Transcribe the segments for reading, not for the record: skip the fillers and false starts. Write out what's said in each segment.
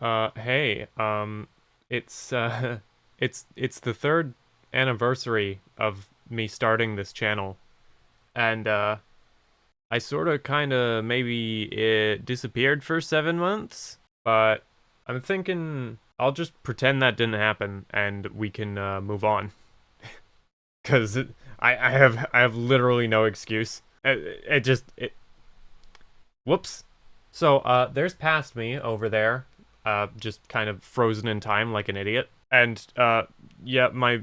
Hey, it's it's the third anniversary of me starting this channel, and I sort of kind of maybe it disappeared for 7 months, but I'm thinking I'll just pretend that didn't happen and we can move on, cause I have literally no excuse. It whoops. So there's past me over there, just kind of frozen in time like an idiot. And yeah, my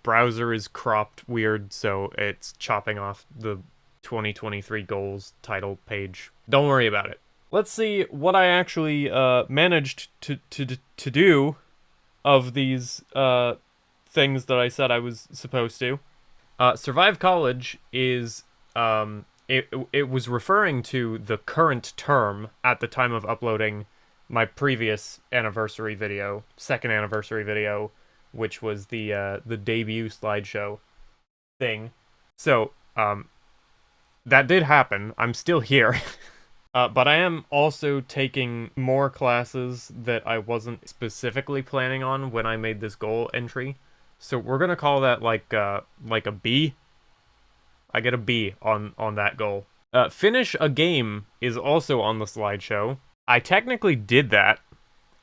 browser is cropped weird, so it's chopping off the 2023 goals title page. Don't worry about it. Let's see what I actually managed to do of these things that I said I was supposed to. Survive College is it was referring to the current term at the time of uploading my previous anniversary video, second anniversary video, which was the debut slideshow thing. So, that did happen. I'm still here. But I am also taking more classes that I wasn't specifically planning on when I made this goal entry. So we're gonna call that like a B. I get a B on that goal. Finish a game is also on the slideshow. I technically did that.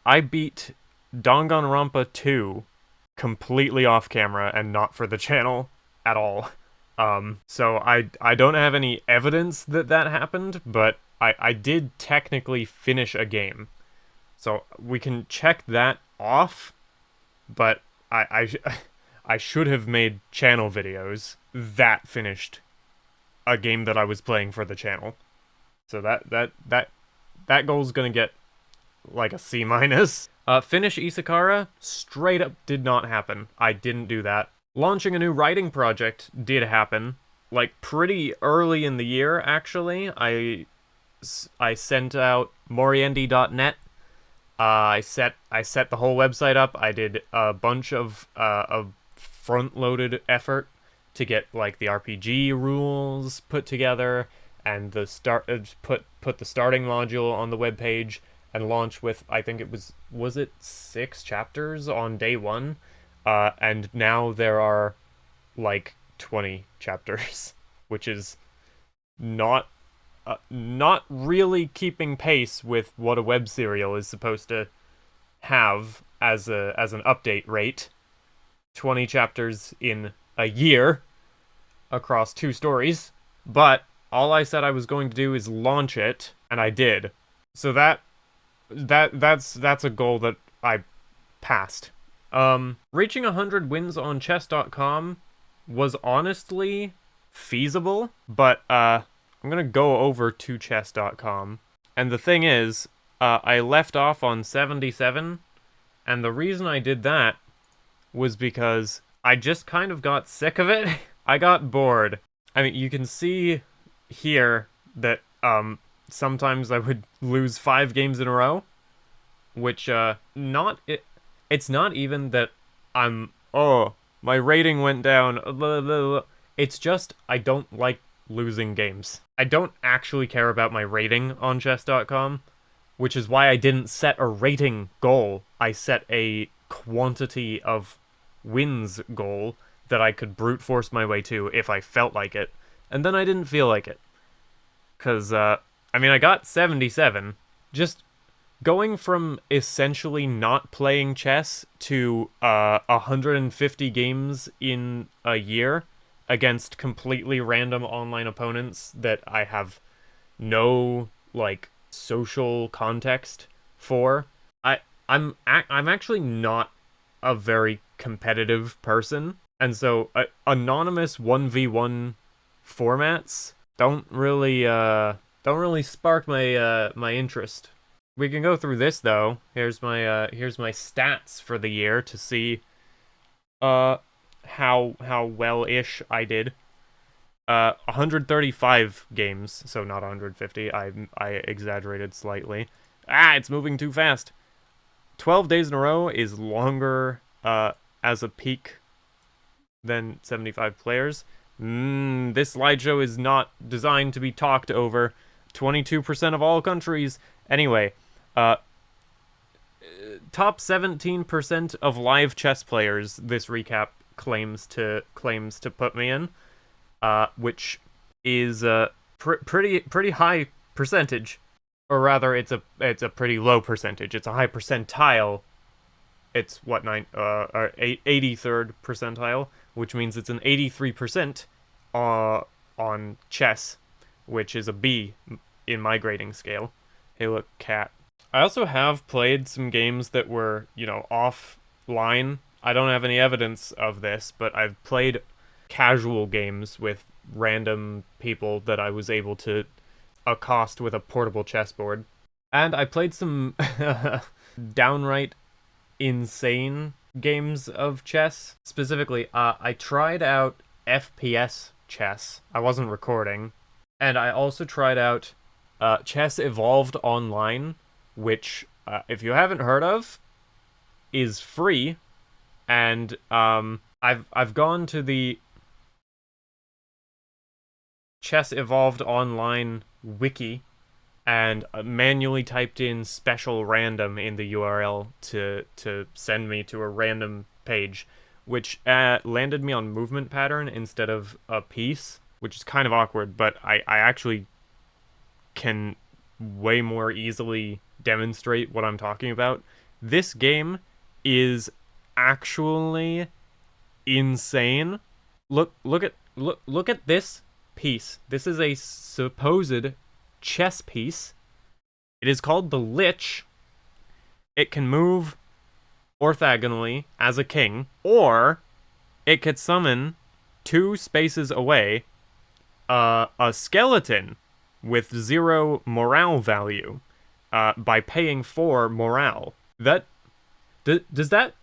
I beat Danganronpa 2 completely off camera and not for the channel at all. So I don't have any evidence that that happened, but I did technically finish a game. So we can check that off, but I should have made channel videos that finished a game that I was playing for the channel. So that goal's gonna get like a C minus. Finish Isekara straight up did not happen. I didn't do that. Launching a new writing project did happen, like pretty early in the year actually. I sent out Moriendi.net. I set the whole website up. I did a bunch of front-loaded effort to get like the RPG rules put together and the put the starting module on the webpage and launch with, I think it was it 6 chapters on day 1, and now there are like 20 chapters, which is not really keeping pace with what a web serial is supposed to have as an update rate. 20 chapters in a year across 2 stories, but all I said I was going to do is launch it, and I did. So that's a goal that I passed. Reaching 100 wins on chess.com was honestly feasible, but I'm gonna go over to chess.com, and the thing is, I left off on 77, and the reason I did that was because I just kind of got sick of it. I got bored. I mean, you can see here that sometimes I would lose 5 games in a row, which it's not even that my rating went down. It's just I don't like losing games. I don't actually care about my rating on chess.com, which is why I didn't set a rating goal. I set a quantity of wins goal that I could brute force my way to if I felt like it, and then I didn't feel like it. Because, I mean, I got 77. Just going from essentially not playing chess to 150 games in a year against completely random online opponents that I have no, like, social context for. I'm actually not a very competitive person, and so anonymous 1v1 formats don't really spark my interest. We can go through this though. Here's my stats for the year to see how well-ish I did. 135 games, so not 150. I exaggerated slightly. It's moving too fast. 12 days in a row is longer as a peak than 75 players. This slideshow is not designed to be talked over. 22% of all countries. Anyway, top 17% of live chess players this recap claims to put me in, which is a pretty high percentage, or rather, it's a pretty low percentage. It's a high percentile. It's what 83rd percentile, which means it's an 83% on chess, which is a B in my grading scale. Hey, look, cat. I also have played some games that were, offline. I don't have any evidence of this, but I've played casual games with random people that I was able to accost with a portable chessboard. And I played some downright insane games of chess. Specifically, I tried out FPS chess. I wasn't recording. And I also tried out Chess Evolved Online, which, if you haven't heard of, is free. And I've gone to the Chess Evolved Online wiki and manually typed in special random in the URL to send me to a random page, which landed me on movement pattern instead of a piece, which is kind of awkward, but I actually can way more easily demonstrate what I'm talking about. This game is actually insane. Look at this piece. This is a supposed chess piece. It is called the Lich. It can move orthogonally as a king, or it could summon 2 spaces away a skeleton with 0 morale value by paying 4 morale. Does that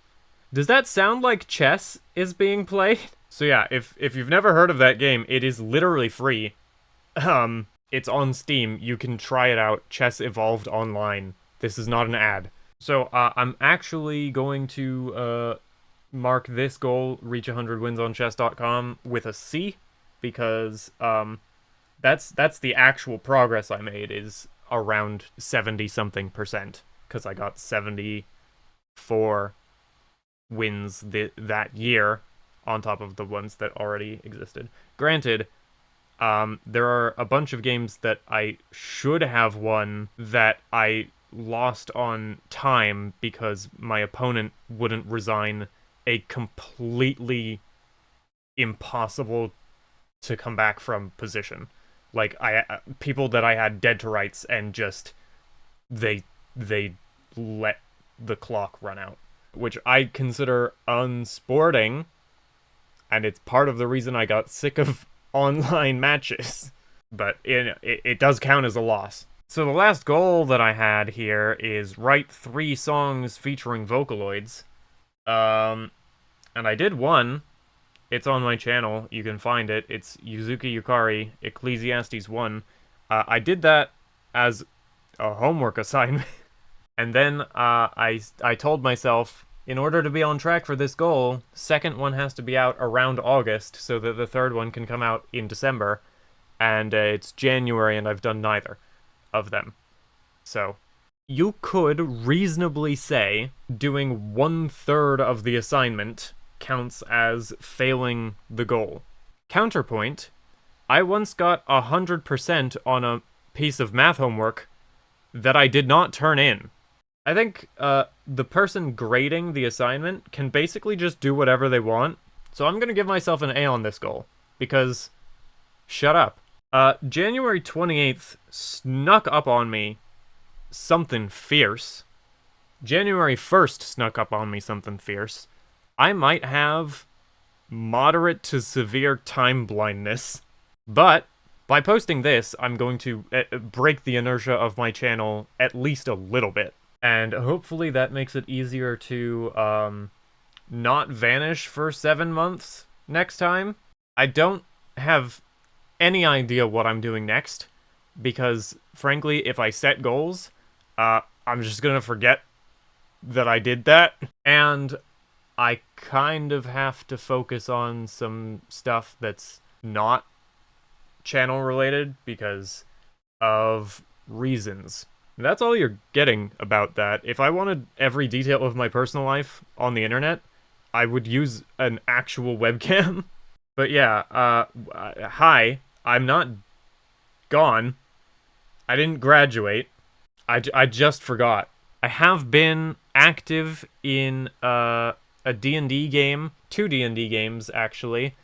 sound like chess is being played? So yeah, if you've never heard of that game, it is literally free. It's on Steam. You can try it out. Chess Evolved Online. This is not an ad. So I'm actually going to mark this goal, reach 100 wins on chess.com, with a C, because that's the actual progress I made, is around 70-something%, because I got 74 wins that year on top of the ones that already existed. Granted, there are a bunch of games that I should have won that I lost on time because my opponent wouldn't resign a completely impossible to come back from position. Like, people that I had dead to rights, and just they let the clock run out, which I consider unsporting, and it's part of the reason I got sick of online matches. But it does count as a loss. So the last goal that I had here is write 3 songs featuring Vocaloids. And I did one. It's on my channel. You can find it. It's Yuzuki Yukari, Ecclesiastes 1. I did that as a homework assignment. And then I told myself, in order to be on track for this goal, second one has to be out around August so that the third one can come out in December. And it's January, and I've done neither of them. So you could reasonably say doing 1/3 of the assignment counts as failing the goal. Counterpoint, I once got 100% on a piece of math homework that I did not turn in. I think the person grading the assignment can basically just do whatever they want, so I'm going to give myself an A on this goal, because shut up. January 28th snuck up on me something fierce. January 1st snuck up on me something fierce. I might have moderate to severe time blindness, but by posting this, I'm going to break the inertia of my channel at least a little bit. And hopefully that makes it easier to not vanish for 7 months next time. I don't have any idea what I'm doing next, because frankly, if I set goals, I'm just gonna forget that I did that, and I kind of have to focus on some stuff that's not channel related because of reasons. That's all you're getting about that. If I wanted every detail of my personal life on the internet, I would use an actual webcam. But yeah, hi, I'm not gone. I didn't graduate. I just forgot. I have been active in a D&D game, 2 D&D games actually.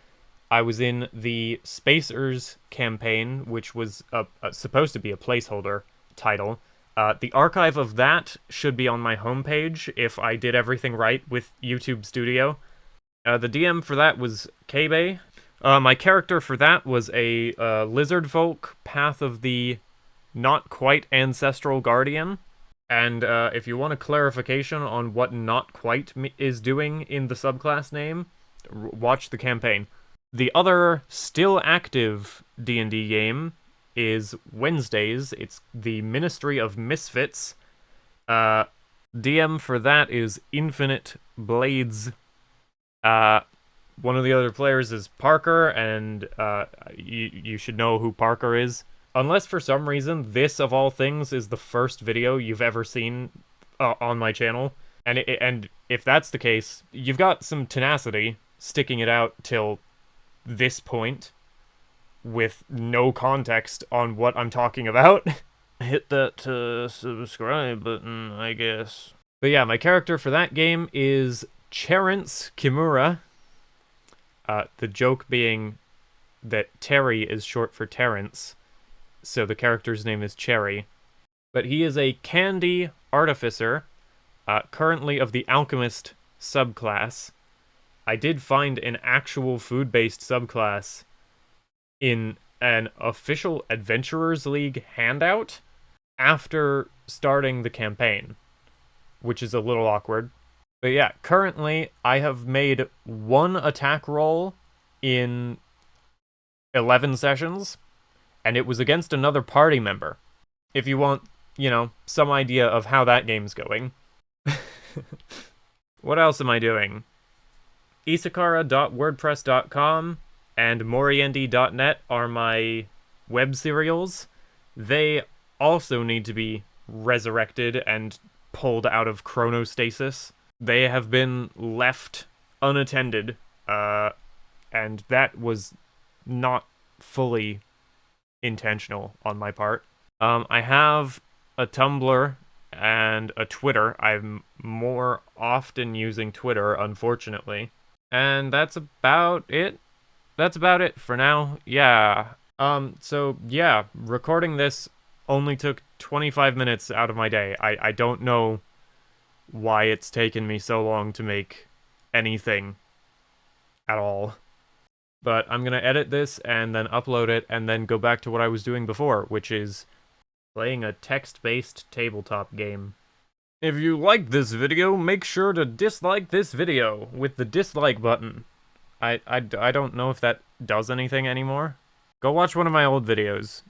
I was in the Spacers campaign, which was supposed to be a placeholder title. The archive of that should be on my homepage if I did everything right with YouTube Studio. The DM for that was Kebe. My character for that was a lizard folk, Path of the Not Quite Ancestral Guardian. And if you want a clarification on what Not Quite is doing in the subclass name, watch the campaign. The other still active D&D game is Wednesdays. It's the Ministry of Misfits. DM for that is Infinite Blades. One of the other players is Parker, and you should know who Parker is. Unless for some reason this, of all things, is the first video you've ever seen on my channel. And if that's the case, you've got some tenacity sticking it out till this point with no context on what I'm talking about. Hit that subscribe button, I guess. But yeah, my character for that game is Terrence Kimura. The joke being that Terry is short for Terrence, so the character's name is Cherry. But he is a candy artificer, currently of the alchemist subclass. I did find an actual food-based subclass in an official Adventurers League handout after starting the campaign, which is a little awkward. But yeah, currently I have made 1 attack roll in 11 sessions, and it was against another party member. If you want, you know, some idea of how that game's going. What else am I doing? Isekara.wordpress.com and Moriendi.net are my web serials. They also need to be resurrected and pulled out of chronostasis. They have been left unattended, and that was not fully intentional on my part. I have a Tumblr and a Twitter. I'm more often using Twitter, unfortunately. And that's about it. That's about it for now. Yeah. So yeah, recording this only took 25 minutes out of my day. I don't know why it's taken me so long to make anything at all. But I'm gonna edit this and then upload it and then go back to what I was doing before, which is playing a text-based tabletop game. If you like this video, make sure to dislike this video with the dislike button. I don't know if that does anything anymore. Go watch one of my old videos.